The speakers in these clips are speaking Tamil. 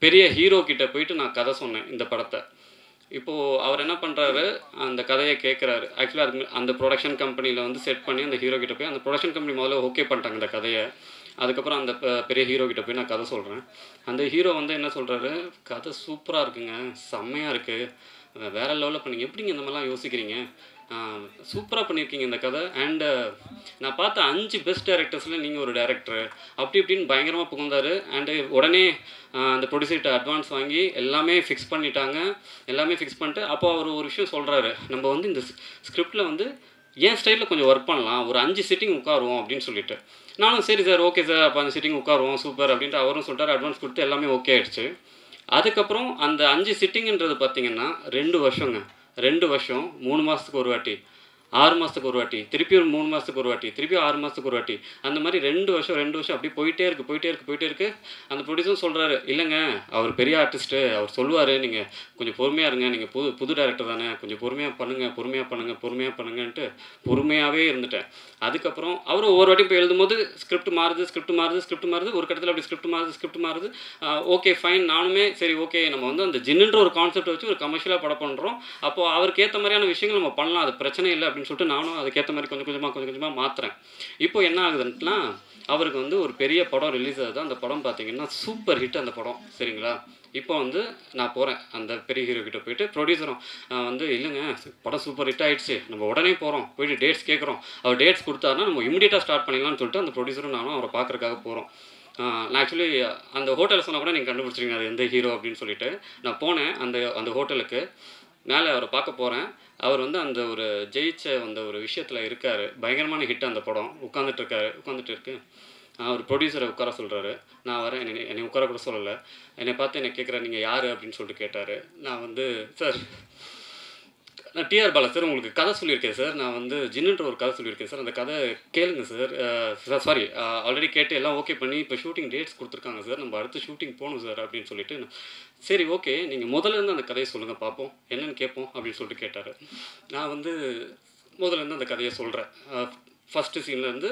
பெரிய ஹீரோ கிட்ட போயிட்டு நான் கதை சொன்னேன் இந்த படத்தை. இப்போது அவர் என்ன பண்ணுறாரு, அந்த கதையை கேட்குறாரு. ஆக்சுவலாக அதுக்கு அந்த ப்ரொடக்ஷன் கம்பெனியில் வந்து செட் பண்ணி அந்த ஹீரோ கிட்ட போய் அந்த ப்ரொடக்ஷன் கம்பெனி முதல்ல ஓகே பண்ணிட்டாங்க இந்த கதையை. அதுக்கப்புறம் அந்த பெரிய ஹீரோ கிட்ட போய் நான் கதை சொல்கிறேன். அந்த ஹீரோ வந்து என்ன சொல்கிறாரு, கதை சூப்பராக இருக்குங்க, செம்மையாக இருக்குது, வேறு லெவலில் பண்ணீங்க, எப்படிங்க இந்த மாதிரிலாம் யோசிக்கிறீங்க, சூப்பராக பண்ணியிருக்கீங்க இந்த கதை. அண்டு நான் பார்த்த 5 பெஸ்ட் டேரக்டர்ஸில் நீங்கள் ஒரு டேரக்டர் அப்படி இப்படின்னு பயங்கரமாக புகுந்தார். அண்டு உடனே அந்த ப்ரொடியூசர்கிட்ட அட்வான்ஸ் வாங்கி எல்லாமே ஃபிக்ஸ் பண்ணிட்டாங்க. எல்லாமே ஃபிக்ஸ் பண்ணிட்டு அப்போ அவர் ஒரு விஷயம் சொல்கிறாரு, நம்ம வந்து இந்த ஸ்கிரிப்டில் வந்து என் ஸ்டைலில் கொஞ்சம் ஒர்க் பண்ணலாம், ஒரு 5 சிட்டிங் உட்காருவோம் அப்படின்னு சொல்லிட்டு. நானும் சரி சார், ஓகே சார், அப்போ அந்த சிட்டிங் உட்காருவோம், சூப்பர் அப்படின்ட்டு அவரும் சொல்லிட்டார். அட்வான்ஸ் கொடுத்து எல்லாமே ஓகே ஆகிடுச்சு. அதுக்கப்புறம் அந்த 5 சிட்டிங்கிறது பார்த்திங்கன்னா 2 வருஷங்க. 2 வருஷம், 3 மாதத்துக்கு ஒரு வாட்டி, 6 மாதத்துக்கு ஒரு வாட்டி, திருப்பி ஒரு 3 மாதத்துக்கு ஒரு வாட்டி, திருப்பி 6 மாதத்துக்கு ஒரு வாட்டி, அந்த மாதிரி 2 வருஷம் அப்படி போயிட்டே இருக்குது. அந்த ப்ரொடியூசரும் சொல்கிறாரு, இல்லைங்க அவர் பெரிய ஆர்டிஸ்ட்டு, அவர் சொல்லுவார், நீங்கள் கொஞ்சம் பொறுமையாக இருங்க, நீங்கள் புது டேரக்டர் தானே, கொஞ்சம் பொறுமையாக பண்ணுங்கன்ட்டு பொறுமையாகவே இருந்துட்டேன். அதுக்கப்புறம் அவர் ஒவ்வொரு வாட்டியும் போய் எழுதும்போது ஸ்கிரிப்ட் மாறுது, ஒரு கட்டத்தில் அப்படி ஸ்கிரிப்ட் மாறுது. ஓகே ஃபைன், நானுமே சரி ஓகே, நம்ம வந்து அந்த ஜின்னுன்ற ஒரு கான்செப்ட் வச்சு ஒரு கமர்ஷியலாக படம் பண்ணுறோம், அப்போது அவருக்கு ஏற்ற மாதிரியான விஷயங்கள் நம்ம பண்ணலாம், அது பிரச்சனை இல்லை அப்படின்னு சொல்லிட்டு நானும் அதுக்கேற்ற மாதிரி கொஞ்சம் கொஞ்சமாக மாற்றுறேன். இப்போ என்ன ஆகுதுன்னா, அவருக்கு வந்து ஒரு பெரிய படம் ரிலீஸ் ஆகுது. அந்த படம் பார்த்தீங்கன்னா சூப்பர் ஹிட் அந்த படம், சரிங்களா. இப்போ வந்து நான் போகிறேன் அந்த பெரிய ஹீரோ கிட்ட போயிட்டு, ப்ரொடியூசரும் வந்து இல்லைங்க படம் சூப்பர் ஹிட் ஆகிடுச்சு, நம்ம உடனே போகிறோம், போயிட்டு டேட்ஸ் கேட்குறோம், அவர் டேட்ஸ் கொடுத்தாருன்னா நம்ம இமீடியட்டாக ஸ்டார்ட் பண்ணிடலாம்னு சொல்லிட்டு அந்த ப்ரொடியூசரும் நானும் அவரை பார்க்குறதுக்காக போகிறோம். நான் ஆக்சுவலி அந்த ஹோட்டல் சொன்னால் கூட நீங்கள் கண்டுபிடிச்சிருங்க அது எந்த ஹீரோ அப்படின்னு சொல்லிட்டு. நான் போனேன் அந்த ஹோட்டலுக்கு, மேலே அவரை பார்க்க போகிறேன். அவர் வந்து அந்த ஒரு ஜெயிச்ச அந்த ஒரு விஷயத்தில் இருக்கார், பயங்கரமான ஹிட் அந்த படம். உட்காந்துட்டு இருக்கு. அவர் ப்ரொடியூசரை உட்கார சொல்கிறாரு. நான் வரேன், என்னை உட்கார கூட சொல்லலை. என்னை பார்த்து என்னை கேட்குறேன், நீங்கள் யார் அப்படின்னு சொல்லிட்டு கேட்டார். நான் வந்து சார், நான் டிஆர் பாலா சார், உங்களுக்கு கதை சொல்லியிருக்கேன் சார், நான் வந்து ஜின்னுன்ற ஒரு கதை சொல்லியிருக்கேன் சார், அந்த கதை கேளுங்க சார். சாரி, ஆல்ரெடி கேட்டு எல்லாம் ஓகே பண்ணி இப்போ ஷூட்டிங் டேட்ஸ் கொடுத்துருக்காங்க சார், நம்ம அடுத்து ஷூட்டிங் போகணும் சார் அப்படின்னு சொல்லிட்டு. சரி ஓகே, நீங்கள் முதல்லேருந்து அந்த கதையை சொல்லுங்கள் பார்ப்போம், என்னென்னு கேட்போம் அப்படின்னு சொல்லிட்டு கேட்டார். நான் வந்து முதல்லேருந்து அந்த கதையை சொல்கிறேன். ஃபஸ்ட்டு சீன்லேருந்து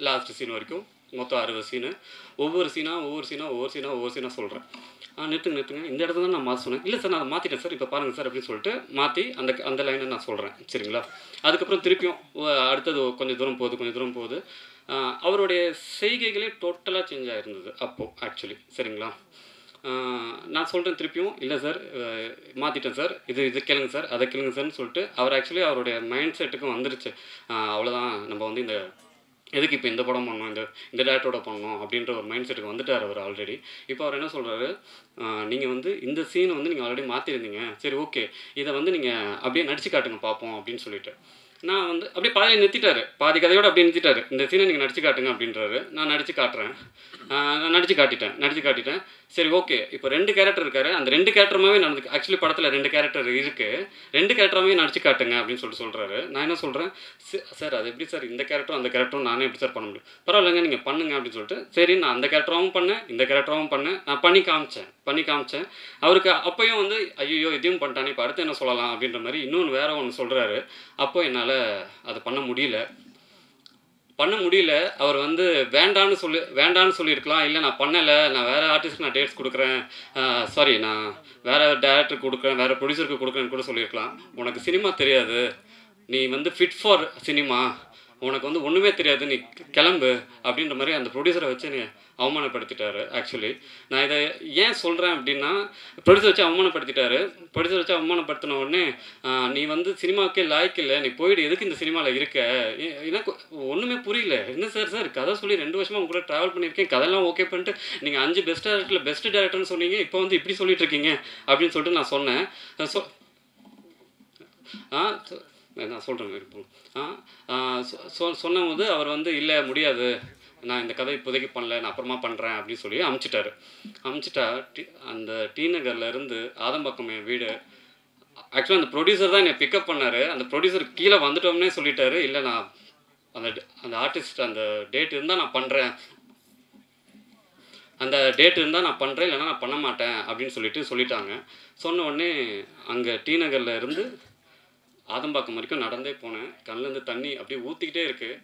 லாஸ்ட்டு சீன் வரைக்கும் மொத்தம் 60 சீனு. ஒவ்வொரு சீனாக சொல்கிறேன். நிறுத்துங்க, இந்த இடத்துல தான் நான் மாற்ற சொன்னேன். இல்லை சார், நான் அதை மாற்றிட்டேன் சார், இப்போ பாருங்கள் சார் அப்படின்னு சொல்லிட்டு மாற்றி அந்த லைனை நான் சொல்கிறேன், சரிங்களா. அதுக்கப்புறம் திருப்பியும் அடுத்தது கொஞ்சம் தூரம் போகுது. அவருடைய செய்கைகளே டோட்டலாக சேஞ்ச் ஆகிருந்தது அப்போது ஆக்சுவலி, சரிங்களா. நான் சொல்கிறேன் திருப்பியும், இல்லை சார் மாற்றிட்டேன் சார், இது கேளுங்க சார், அதை கேளுங்க சார்னு சொல்லிட்டு அவர் ஆக்சுவலி அவருடைய மைண்ட் செட்டுக்கும் வந்துருச்சு. அவ்வளோதான், நம்ம வந்து இந்த எதுக்கு இப்போ இந்த படம் பண்ணணும், இந்த டேரக்டரோட பண்ணணும் அப்படின்ற ஒரு மைண்ட் செட்டுக்கு வந்துட்டார் அவர் ஆல்ரெடி. இப்போ அவர் என்ன சொல்கிறாரு, நீங்கள் வந்து இந்த சீனை வந்து நீங்கள் ஆல்ரெடி மாற்றிருந்தீங்க, சரி ஓகே, இதை வந்து நீங்கள் அப்படியே நடிச்சு காட்டுங்க பார்ப்போம் அப்படின்னு சொல்லிட்டு. நான் வந்து அப்படியே பாதியில் நிறுத்திட்டார், பாதி கதையோடு அப்படியே நிறுத்திட்டார். இந்த சீனை நீங்கள் நடிச்சு காட்டுங்க அப்படின்றாரு. நான் நடிச்சு காட்டிட்டேன். சரி ஓகே, இப்போ 2 கேரக்டர் இருக்காரு, அந்த 2 கேரக்டருமாவே நடந்து, ஆக்சுவலி படத்தில் 2 கேரக்டர் இருக்குது, 2 கேரக்டராகவே நடிச்சு காட்டுங்க அப்படின்னு சொல்கிறாரு. நான் என்ன சொல்கிறேன், சார் அது எப்படி சார், இந்த கேரக்டரும் அந்த கேரக்டரும் நானே எப்படி சார் பண்ண முடியும், பரவாயில்லைங்க நீங்கள் பண்ணுங்க அப்படின்னு சொல்லிட்டு, சரி நான் அந்த கேரக்டராகவும் பண்ணேன், இந்த கேரக்டராகவும் பண்ணேன், நான் பண்ணி காமிச்சேன். அவருக்கு அப்போயும் வந்து ஐயோ இதையும் பண்ணிட்டானே, இப்போ அடுத்து என்ன சொல்லலாம் அப்படின்ற மாதிரி இன்னொன்று வேறு ஒன்று சொல்கிறாரு. அப்போ என்னால் அதை பண்ண முடியல. அவர் வந்து வேண்டான்னு சொல்லியிருக்கலாம், இல்லை நான் பண்ணலை, நான் வேறு ஆர்டிஸ்ட்டுக்கு நான் டேட்ஸ் கொடுக்குறேன், சாரி நான் வேறு டேரக்டருக்கு கொடுக்குறேன், வேறு ப்ரொடியூசருக்கு கொடுக்குறேன்னு கூட சொல்லியிருக்கலாம். உனக்கு சினிமா தெரியாது, நீ வந்து ஃபிட் ஃபார் சினிமா, உனக்கு வந்து ஒன்றுமே தெரியாது, நீ கிளம்பு அப்படின்ற மாதிரி அந்த ப்ரொடியூசரை வச்சு நீ அவமானப்படுத்திட்டாரு. ஆக்சுவலி நான் இதை ஏன் சொல்கிறேன் அப்படின்னா, ப்ரொடியூசர் வச்சு அவமானப்படுத்தின உடனே நீ வந்து சினிமாவுக்கே லாய்க்கு இல்லை, நீ போயிட்டு எதுக்கு இந்த சினிமாவில் இருக்க, எனக்கு ஒன்றுமே புரியல. என்ன சார் கதை சொல்லி 2 வருஷமாக உங்களோட ட்ராவல் பண்ணியிருக்கேன், கதையெல்லாம் ஓகே பண்ணிட்டு நீங்கள் 5 பெஸ்ட் டேரக்டர்னு சொன்னீங்க, இப்போ வந்து இப்படி சொல்லிட்டு இருக்கீங்க அப்படின்னு சொல்லிட்டு நான் சொன்னேன். நான் சொல்கிறேன். சொன்னபோது அவர் வந்து இல்லை முடியாது, நான் இந்த கதை இப்போதைக்கு பண்ணல, நான் அப்புறமா பண்ணுறேன் அப்படின்னு சொல்லி அமுச்சிட்டா. அந்த டி நகர்லேருந்து ஆதம்பாக்கம் என் வீடு. ஆக்சுவலாக அந்த ப்ரொடியூசர் தான் என்னை பிக்கப் பண்ணார். அந்த ப்ரொடியூசர் கீழே வந்துட்டோம்னே சொல்லிட்டாரு, இல்லை நான் அந்த ஆர்டிஸ்ட் அந்த டேட் இருந்தால் நான் பண்ணுறேன், இல்லைனா நான் பண்ண மாட்டேன் அப்படின்னு சொல்லிட்டாங்க. சொன்ன உடனே அங்கே டி நகரில் இருந்து ஆதம்பாக்கம் வரைக்கும் நடந்தே போனேன். கண்ணிலேருந்து தண்ணி அப்படியே ஊற்றிக்கிட்டே இருக்குது.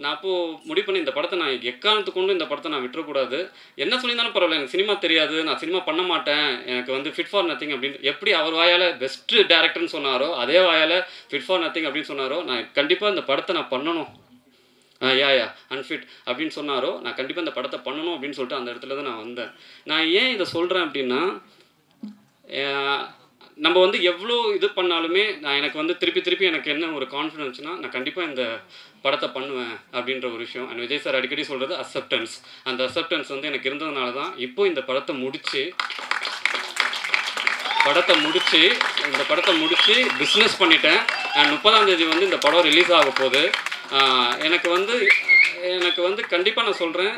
நான் அப்போது முடிவு பண்ணி இந்த படத்தை நான் எக்காரணத்துக்கு கொண்டு இந்த படத்தை நான் விட்டுறக்கூடாது. என்ன சொல்லியிருந்தாலும் பரவாயில்ல, எனக்கு சினிமா தெரியாது, நான் சினிமா பண்ண மாட்டேன், எனக்கு வந்து ஃபிட் ஃபார் நத்திங் அப்படின்னு எப்படி அவர் வாயால் பெஸ்ட்டு டேரக்டர்னு சொன்னாரோ, அதே வாயால் ஃபிட் ஃபார் நத்திங் அப்படின்னு சொன்னாரோ, நான் கண்டிப்பாக இந்த படத்தை நான் பண்ணணும். யா அன்ஃபிட் அப்படின்னு சொன்னாரோ, நான் கண்டிப்பாக இந்த படத்தை பண்ணணும் அப்படின்னு சொல்லிட்டு அந்த இடத்துல தான் நான் வந்தேன். நான் ஏன் இதை சொல்கிறேன் அப்படின்னா, நம்ம வந்து எவ்வளோ இது பண்ணாலுமே எனக்கு வந்து திருப்பி எனக்கு என்ன ஒரு கான்ஃபிடன்ஸ்னால், நான் கண்டிப்பாக இந்த படத்தை பண்ணுவேன் அப்படின்ற ஒரு விஷயம். அண்ட் விஜய் சார் அடிக்கடி சொல்கிறது அக்செப்டன்ஸ். அந்த அக்செப்டன்ஸ் வந்து எனக்கு இருந்ததுனால தான் இப்போ இந்த படத்தை முடித்து பிஸ்னஸ் பண்ணிட்டேன். அண்ட் 30ஆம் தேதி வந்து இந்த படம் ரிலீஸ் ஆக போகுது. எனக்கு வந்து கண்டிப்பாக நான் சொல்கிறேன்,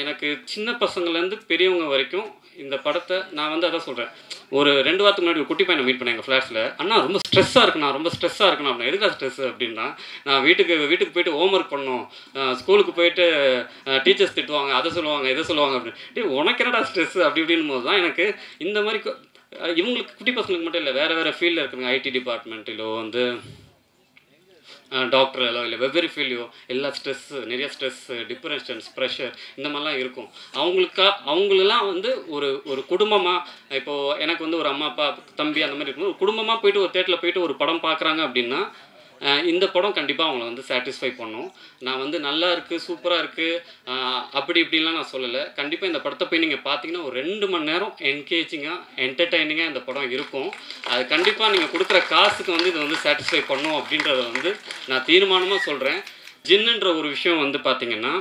எனக்கு சின்ன பசங்கள்லேருந்து பெரியவங்க வரைக்கும் இந்த படத்தை நான் வந்து அதான் சொல்கிறேன். ஒரு 2 வாரத்துக்கு முன்னாடி ஒரு குட்டி பையனை மீட் பண்ணேன் எங்கள் ஃப்ளாட்ஸில். அண்ணா ரொம்ப ஸ்ட்ரெஸ்ஸாக இருக்கணும் அப்படின்னா, எதுக்கா ஸ்ட்ரெஸ்ஸு அப்படின்னா, நான் வீட்டுக்கு போய்ட்டு ஹோம் ஒர்க் பண்ணணும், ஸ்கூலுக்கு போயிட்டு டீச்சர்ஸ் திட்டுவாங்க, அதை சொல்லுவாங்க இதை சொல்லுவாங்க அப்படின்னு. உனக்கு என்னடா ஸ்ட்ரெஸ்ஸு அப்படி இப்படின் போது தான் எனக்கு இந்த மாதிரி இவங்களுக்கு குட்டி பசங்களுக்கு மட்டும் இல்லை, வேறு ஃபீல்டில் இருக்குங்க, ஐடி டிபார்ட்மெண்ட்டிலோ வந்து டாக்டரிலோ இல்லை வெவ்வேறு ஃபீல்டையோ எல்லா நிறைய ஸ்ட்ரெஸ்ஸு, டிப்ரெஷன்ஸ், ப்ரெஷர் இந்த மாதிரிலாம் இருக்கும். அவங்களெல்லாம் வந்து ஒரு குடும்பமாக, இப்போது எனக்கு வந்து ஒரு அம்மா அப்பா தம்பி அந்த மாதிரி இருக்கும், ஒரு குடும்பமாக போயிட்டு ஒரு தேட்டரில் போயிட்டு ஒரு படம் பார்க்குறாங்க அப்படின்னா, இந்த படம் கண்டிப்பாக அவங்கள வந்து சாட்டிஸ்ஃபை பண்ணும். நான் வந்து நல்லா இருக்குது, சூப்பராக இருக்குது அப்படி இப்படின்லாம் நான் சொல்லலை. கண்டிப்பாக இந்த படத்தை போய் நீங்கள் பார்த்தீங்கன்னா ஒரு 2 மணி நேரம் என்கேஜிங்காக என்டர்டைனிங்காக இந்த படம் இருக்கும். அது கண்டிப்பாக நீங்கள் கொடுக்குற காசுக்கு வந்து இதை வந்து சாட்டிஸ்ஃபை பண்ணும் அப்படின்றத வந்து நான் தீர்மானமாக சொல்கிறேன். ஜின்னுன்ற ஒரு விஷயம் வந்து பார்த்திங்கன்னா,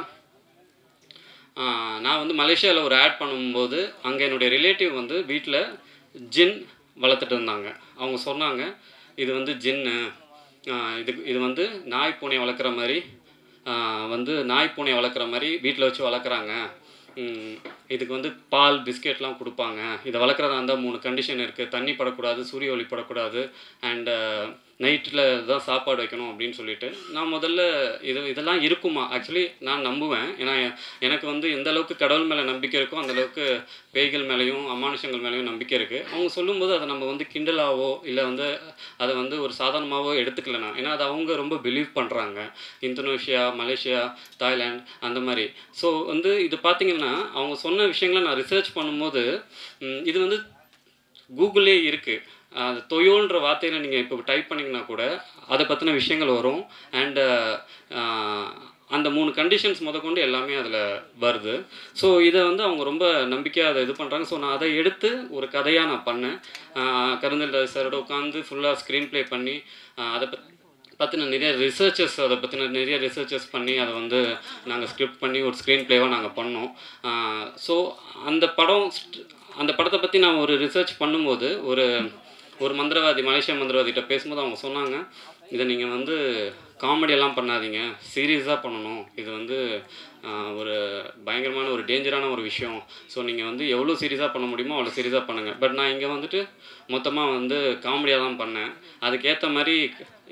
நான் வந்து மலேசியாவில் ஒரு ஆட் பண்ணும்போது அங்கே என்னுடைய ரிலேட்டிவ் வந்து வீட்டில் ஜின் வளர்த்துட்டு இருந்தாங்க. அவங்க சொன்னாங்க, இது வந்து ஜின்னு, இது வந்து நாய் பூனை வளர்க்குற மாதிரி வீட்டில் வச்சு வளர்க்குறாங்க. இதுக்கு வந்து பால் பிஸ்கெட்லாம் கொடுப்பாங்க. இதை வளர்க்குறதா இருந்தால் 3 கண்டிஷன் இருக்குது. தண்ணி படக்கூடாது, சூரிய ஒளி படக்கூடாது, அண்டு நைட்டில் தான் சாப்பாடு வைக்கணும் அப்படின்னு சொல்லிட்டு நான் முதல்ல இதெல்லாம் இருக்குமா ஆக்சுவலி நான் நம்புவேன். ஏன்னா எனக்கு வந்து எந்த அளவுக்கு கடவுள் மேலே நம்பிக்கை இருக்கோ அந்தளவுக்கு பேய்கள் மேலேயும் அமானுஷங்கள் மேலேயும் நம்பிக்கை இருக்குது. அவங்க சொல்லும்போது அதை நம்ம வந்து கிண்டலாவோ இல்லை வந்து அதை வந்து ஒரு சாதாரணமாகவோ எடுத்துக்கல நான். ஏன்னா அதை அவங்க ரொம்ப பிலீவ் பண்ணுறாங்க. இந்தோனேஷியா, மலேசியா, தாய்லாந்து அந்த மாதிரி. ஸோ வந்து இது பார்த்திங்கன்னா அவங்க சொன்ன விஷயங்களை நான் ரிசர்ச் பண்ணும்போது இது வந்து கூகுளே இருக்குது. அது தொயோன்ற வார்த்தையில் நீங்கள் இப்போ டைப் பண்ணிங்கன்னா கூட அதை பற்றின விஷயங்கள் வரும். அண்டு அந்த 3 கண்டிஷன்ஸ் முதற்கொண்டு எல்லாமே அதில் வருது. ஸோ இதை வந்து அவங்க ரொம்ப நம்பிக்கையாக அதை இது பண்ணுறாங்க. ஸோ நான் அதை எடுத்து ஒரு கதையாக நான் பண்ணேன். கருந்தல் ராஜ் சாரோட உட்காந்து ஃபுல்லாக ஸ்க்ரீன் ப்ளே பண்ணி அதை பற்றின நிறைய ரிசர்ச்சஸ் பண்ணி அதை வந்து நாங்கள் ஸ்கிரிப்ட் பண்ணி ஒரு ஸ்க்ரீன் ப்ளேவாக நாங்கள் பண்ணோம். ஸோ அந்த படத்தை பற்றி நான் ஒரு ரிசர்ச் பண்ணும்போது ஒரு மலேசியா மந்திரவாதிகிட்ட பேசும்போது அவங்க சொன்னாங்க, இதை நீங்கள் வந்து காமெடியெல்லாம் பண்ணாதீங்க, சீரியஸாக பண்ணணும். இது வந்து ஒரு பயங்கரமான ஒரு டேஞ்சரான ஒரு விஷயம். ஸோ நீங்கள் வந்து எவ்வளோ சீரியஸாக பண்ண முடியுமோ அவ்வளோ சீரியஸாக பண்ணுங்கள். பட் நான் இங்கே வந்துட்டு மொத்தமாக வந்து காமெடியாக தான் பண்ணேன். அதுக்கேற்ற மாதிரி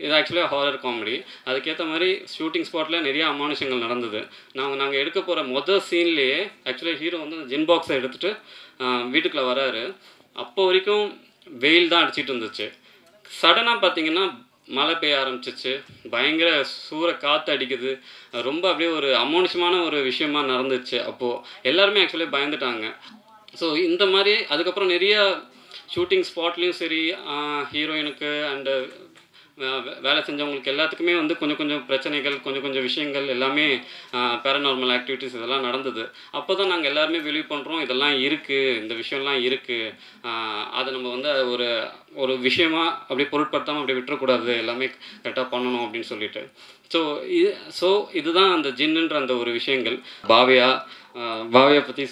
இது ஆக்சுவலாக ஹாரர் காமெடி. அதுக்கேற்ற மாதிரி ஷூட்டிங் ஸ்பாட்டில் நிறையா அமானுஷங்கள் நடந்தது. நாங்கள் எடுக்க போகிற மொதல் சீன்லேயே ஆக்சுவலாக ஹீரோ வந்து ஜின் பாக்ஸை எடுத்துகிட்டு வீட்டுக்குள்ளே வராரு. அப்போ வரைக்கும் வெயில் தான் அடிச்சிட்டு இருந்துச்சு. சடனாக பார்த்திங்கன்னா மழை பெய்ய ஆரம்பிச்சிச்சு, பயங்கர காற்று அடிக்குது, ரொம்ப அப்படியே ஒரு அமானுஷமான ஒரு விஷயமா நடந்துச்சு. அப்போது எல்லாருமே ஆக்சுவலி பயந்துட்டாங்க. ஸோ இந்த மாதிரி அதுக்கப்புறம் நிறையா ஷூட்டிங் ஸ்பாட்லேயும் சரி, ஹீரோயினுக்கு அண்டு வேலை செஞ்சவங்களுக்கு எல்லாத்துக்குமே வந்து கொஞ்சம் பிரச்சனைகள், கொஞ்சம் விஷயங்கள் எல்லாமே பேரநார்மல் ஆக்டிவிட்டீஸ் இதெல்லாம் நடந்தது. அப்போ தான் நாங்கள் எல்லாருமே பிலீவ் பண்ணுறோம், இதெல்லாம் இருக்குது, இந்த விஷயம்லாம் இருக்குது, அதை நம்ம வந்து ஒரு விஷயமா அப்படியே பொருட்படுத்தாமல் அப்படியே விட்டுறக்கூடாது, எல்லாமே கரெக்டாக பண்ணணும் அப்படின்னு சொல்லிட்டு. ஸோ இதுதான் அந்த ஜின்னுன்ற அந்த ஒரு விஷயங்கள். பாவியா பற்றி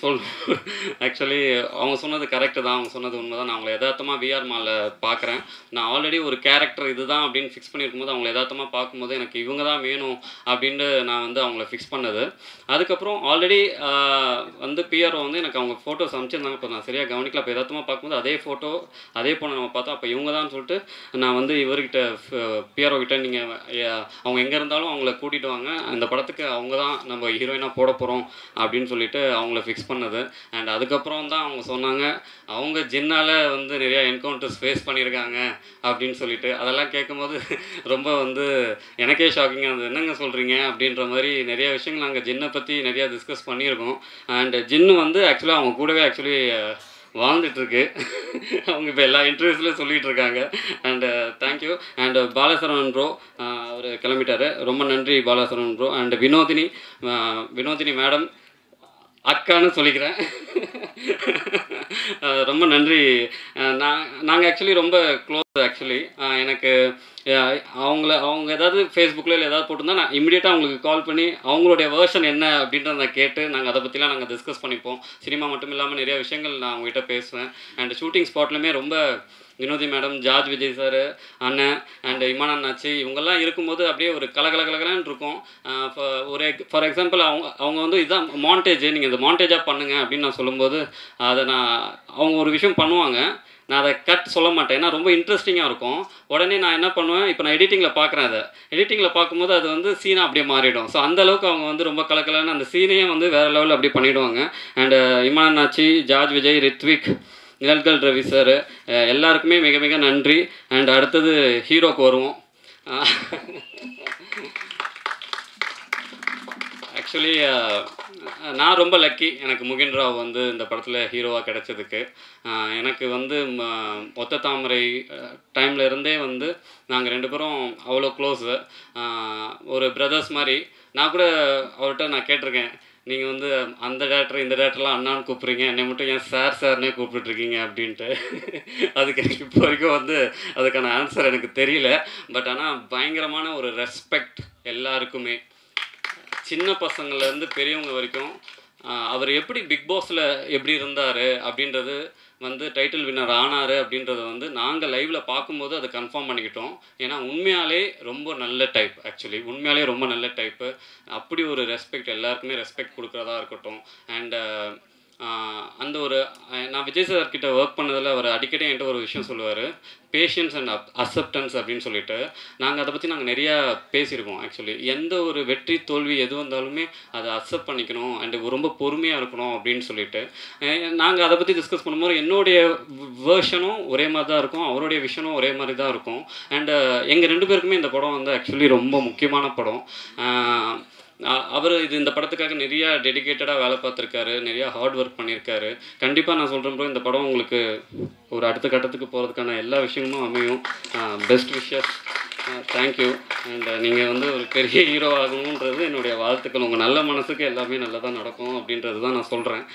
ஆக்சுவலி அவங்க சொன்னது கரெக்டு தான், அவங்க சொன்னது உண்மை தான். நான் அவங்கள யதார்த்தமாக விஆர் மாலில் பார்க்குறேன். நான் ஆல்ரெடி ஒரு கேரக்டர் இதுதான் அப்படின்னு ஃபிக்ஸ் பண்ணியிருக்கும்போது அவங்கள யதார்த்தமாக பார்க்கும்போது எனக்கு இவங்க தான் வேணும் அப்படின்ட்டு நான் வந்து அவங்கள ஃபிக்ஸ் பண்ணது. அதுக்கப்புறம் ஆல்ரெடி வந்து பிஆர்ஓ வந்து எனக்கு அவங்க ஃபோட்டோஸ் அனுப்பிச்சிருந்தாங்க. இப்போ நான் சரியாக கவனிக்கல. அப்போ யதார்த்தமாக பார்க்கும்போது அதே பொண்ணை நம்ம பார்த்தோம். அப்போ இவங்க தான் சொல்லிட்டு நான் வந்து இவர்கிட்ட பிஆர்ஓ கிட்ட நீங்கள் அவங்க எங்கே இருந்தாலும் அவங்கள கூட்டிகிட்டு வாங்க, அந்த படத்துக்கு அவங்க தான் நம்ம ஹீரோயினாக போட போகிறோம் அப்படின்னு அப்படின்னு சொல்லிட்டு அவங்கள ஃபிக்ஸ் பண்ணது. அண்ட் அதுக்கப்புறம் தான் அவங்க சொன்னாங்க, அவங்க ஜின்னால் வந்து நிறையா என்கவுண்டர்ஸ் ஃபேஸ் பண்ணியிருக்காங்க அப்படின்னு சொல்லிட்டு. அதெல்லாம் கேட்கும்போது ரொம்ப வந்து எனக்கே ஷாக்கிங்காக இருந்தது. என்னங்க சொல்கிறீங்க அப்படின்ற மாதிரி நிறைய விஷயங்கள் நாங்கள் ஜின்னை பற்றி நிறையா டிஸ்கஸ் பண்ணியிருக்கோம். அண்ட் ஜின்னு வந்து ஆக்சுவலாக அவங்க கூடவே வாழ்ந்துட்டுருக்கு. அவங்க இப்போ எல்லா இன்டர்வியூஸ்லையும் சொல்லிகிட்டு இருக்காங்க. And thank you. And Balasaravanan bro அவர் கிளம்பிட்டார். ரொம்ப நன்றி Balasaravanan bro. And Vinodhini madam அக்கான்னு சொல்லிக்கிறேன். ரொம்ப நன்றி. நாங்கள் ஆக்சுவலி ரொம்ப க்ளோஸ். ஆக்சுவலி எனக்கு அவங்க ஏதாவது ஃபேஸ்புக்கில் இல்லை ஏதாவது போட்டிருந்தா நான் இமீடியட்டாக அவங்களுக்கு கால் பண்ணி அவங்களுடைய வேர்ஷன் என்ன அப்படின்றத நான் கேட்டு நாங்கள் அதை பற்றிலாம் நாங்கள் டிஸ்கஸ் பண்ணிப்போம். சினிமா மட்டும் இல்லாமல் நிறைய விஷயங்கள் நான் அவங்ககிட்ட பேசுவேன். அண்ட் ஷூட்டிங் ஸ்பாட்லையுமே ரொம்ப Vinothi madam, George Vijay sir, அண்ணன் அண்ட் இமான் அண்ணாச்சி இவங்கெல்லாம் இருக்கும்போது அப்படியே ஒரு கலகலன்னு இருக்கும். ஃபார் எக்ஸாம்பிள் அவங்க வந்து இதுதான் மாண்டேஜ், நீங்கள் இந்த மாண்டேஜாக பண்ணுங்கள் அப்படின்னு நான் சொல்லும்போது அதை அவங்க ஒரு விஷயம் பண்ணுவாங்க. நான் அதை கட் சொல்ல மாட்டேன், ஏன்னா ரொம்ப இன்ட்ரெஸ்டிங்காக இருக்கும். உடனே நான் என்ன பண்ணுவேன், இப்போ நான் எடிட்டிங்கில் பார்க்குறேன். எடிட்டிங்கில் பார்க்கும்போது அது வந்து சீனாக அப்படியே மாறிடும். ஸோ அந்தளவுக்கு அவங்க வந்து ரொம்ப கலக்கலன்னு அந்த சீனையே வந்து வேறு லெவலில் அப்படியே பண்ணிவிடுவாங்க. And Imman Annachi, George Vijay, Rithvik, Nizhalgal Ravi sir எல்லாருக்குமே மிக மிக நன்றி. அண்ட் அடுத்தது ஹீரோக்கு வருவோம். ஆக்சுவலி நான் ரொம்ப லக்கி, எனக்கு முகின் ராவ் வந்து இந்த படத்தில் ஹீரோவாக கிடச்சதுக்கு. எனக்கு வந்து ஒத்த தாமரை டைமில் இருந்தே வந்து நாங்கள் 2 பேரும் அவ்வளோ க்ளோஸு, ஒரு பிரதர்ஸ் மாதிரி. நான் கூட அவர்கிட்ட நான் கேட்டிருக்கேன், நீங்கள் வந்து அந்த டேரக்டர் இந்த டேரக்டர்லாம் அண்ணான்னு கூப்பிட்றீங்க, என்னை மட்டும் ஏன் சார்னே கூப்பிட்டுருக்கீங்க அப்படின்ட்டு. அதுக்கு எனக்கு இப்போ வரைக்கும் வந்து அதுக்கான ஆன்சர் எனக்கு தெரியல. பட் ஆனால் பயங்கரமான ஒரு ரெஸ்பெக்ட் எல்லாருக்குமே, சின்ன பசங்கள்லேருந்து பெரியவங்க வரைக்கும். அவர் எப்படி பிக் பாஸில் எப்படி இருந்தார் அப்படின்றது வந்து டைட்டில் வின்னர் ஆனார் அப்படின்றத வந்து நாங்கள் லைவில் பார்க்கும்போது அதை கன்ஃபார்ம் பண்ணிக்கிட்டோம். ஏன்னா உண்மையாலே ரொம்ப நல்ல டைப். ஆக்சுவலி உண்மையாலே ரொம்ப நல்ல டைப்பு. அப்படி ஒரு ரெஸ்பெக்ட், எல்லாருக்குமே ரெஸ்பெக்ட் கொடுக்குறதா இருக்கட்டும். அண்டு அந்த ஒரு நான் விஜய் சார் கிட்ட ஒர்க் பண்ணதில் அவர் அடிக்கடி என்கிட்ட ஒரு விஷயம் சொல்லுவார், பேஷன்ஸ் அண்ட் அக்செப்டன்ஸ் அப்படின்னு சொல்லிட்டு. நாங்கள் அதை பற்றி நாங்கள் நிறையா பேசியிருக்கோம். ஆக்சுவலி எந்த ஒரு வெற்றி தோல்வி எது வந்தாலுமே அதை அக்செப்ட் பண்ணிக்கணும் அண்டு ரொம்ப பொறுமையாக இருக்கணும் அப்படின்னு சொல்லிட்டு நாங்கள் அதை பற்றி டிஸ்கஸ் பண்ணும்போது என்னுடைய வேர்ஷனும் ஒரே மாதிரி தான் இருக்கும், அவருடைய விஷனும் ஒரே மாதிரி தான் இருக்கும். அண்டு எங்கள் 2 பேருக்குமே இந்த படம் வந்து ஆக்சுவலி ரொம்ப முக்கியமான படம். அவர் இந்த படத்துக்காக நிறையா டெடிக்கேட்டடாக வேலை பார்த்துருக்காரு, நிறையா ஹார்ட் ஒர்க் பண்ணியிருக்காரு. கண்டிப்பாக நான் சொல்கிறேன் ப்ரோ, இந்த படம் உங்களுக்கு ஒரு அடுத்த கட்டத்துக்கு போகிறதுக்கான எல்லா விஷயமும் அமையும். Best wishes. தேங்க்யூ. அண்ட் நீங்கள் வந்து ஒரு பெரிய ஹீரோ ஆகணுன்றது என்னுடைய வாழ்த்துக்கள். உங்கள் நல்ல மனசுக்கு எல்லாமே நல்லதாக நடக்கும் அப்படின்றது தான் நான் சொல்கிறேன்.